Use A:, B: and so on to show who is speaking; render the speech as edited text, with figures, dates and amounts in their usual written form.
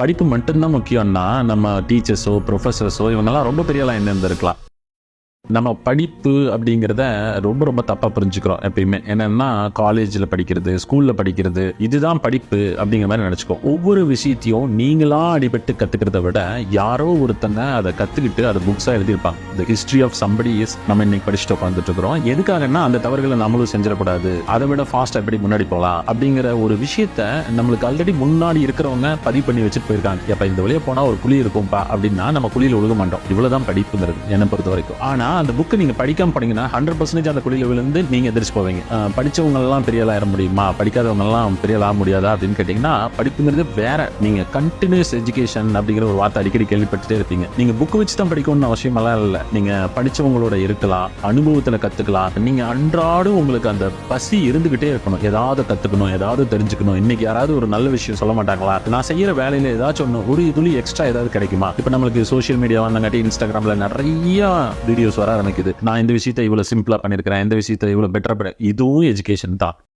A: படிப்பு மட்டும்தான் முக்கியம்னா நம்ம டீச்சர்ஸோ ப்ரொஃபஸர்ஸோ இவங்கெல்லாம் ரொம்ப பெரிய ஆளா என்ன இருந்திருக்கலாம். நம்ம படிப்பு அப்படிங்கிறத ரொம்ப ரொம்ப தப்பா புரிஞ்சுக்கிறோம் எப்பயுமே. என்னன்னா காலேஜில் படிக்கிறது, ஸ்கூல்ல படிக்கிறது, இதுதான் படிப்பு அப்படிங்கிற மாதிரி நினைச்சுக்கோ. ஒவ்வொரு விஷயத்தையும் நீங்களா அடிபட்டு கத்துக்கிறத விட யாரோ ஒருத்தங்க அதை கத்துக்கிட்டு அதை புக்ஸா எழுதியிருப்பாங்க. The history of somebody is நம்ம இன்னைக்கு படிச்சுட்டு உட்காந்துட்டு இருக்கிறோம். எதுக்காகன்னா அந்த தவறுகளை நம்மளும் செஞ்சிடக்கூடாது, அதை விட ஃபாஸ்டா எப்படி முன்னாடி போகலாம் அப்படிங்கிற ஒரு விஷயத்த நம்மளுக்கு ஆல்ரெடி முன்னாடி இருக்கிறவங்க பதிவு பண்ணி வச்சுட்டு போயிருக்காங்க. எப்ப இந்த வழியா போனா ஒரு குழி இருக்கும்பா அப்படின்னா நம்ம குழியில ஒழுக மாட்டோம். இவ்வளவுதான் படிப்புங்கிறது என்னை பொறுத்த வரைக்கும். ஆனா அந்த புக்கு நீங்க படிக்காம போனீங்கன்னா 100% அந்த குழியில விழுந்து நீங்க எதிர்த்து போவீங்க. படிச்சவங்க எல்லாம் பெரிய ஆளா முடியுமா, படிக்காதவங்க எல்லாம் பெரிய ஆளா முடியாதா அப்படின்னு கேட்டீங்கன்னா, படிப்புங்கிறது வேற. நீங்க கண்டினியூஸ் எஜுகேஷன் அப்படிங்கிற ஒரு வார்த்தை அடிக்கடி கேள்விப்பட்டுட்டே இருப்பீங்க. நீங்க புக்கு வச்சு தான் படிக்கணும்னு அவசியம் எல்லாம் இல்லை. நீங்க படிச்சவங்களோட இருக்கலாம், அனுபவத்துல கத்துக்கலாம். நீங்க அன்றாடம் உங்களுக்கு அந்த பசி இருந்துகிட்டே இருக்கணும். ஏதாவது கத்துக்கணும், ஏதாவது தெரிஞ்சுக்கணும். இன்னைக்கு யாராவது ஒரு நல்ல விஷயம் சொல்ல மாட்டாங்களா, நான் செய்யற வேலையில ஏதாச்சும் ஒன்று ஒரு துளி எக்ஸ்ட்ரா ஏதாவது கிடைக்குமா. இப்ப நம்மளுக்கு சோசியல் மீடியா வந்தங்காட்டி இன்ஸ்டாகிராம்ல நிறைய வீடியோஸ் வர ஆரம்பிக்குது. நான் இந்த விஷயத்தை இவ்வளவு சிம்பிளா பண்ணிருக்கிறேன், இந்த விஷயத்தை இவ்வளவு பெட்டரா, இதுவும் எஜுகேஷன் தான்.